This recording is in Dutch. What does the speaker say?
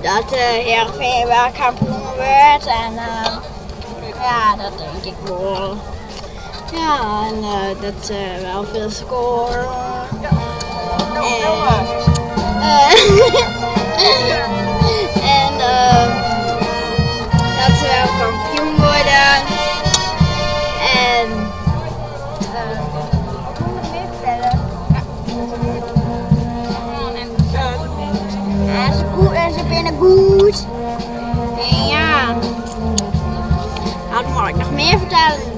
dat Hearrenfean wel kampioen wordt en ja, dat denk ik wel. Ja, en dat wel veel scoren. En dat ze wel kampioen worden. En wat moet ik meer vertellen? Ja, ze goed en ze binnen goed. En ja, wat moet ik nog meer vertellen?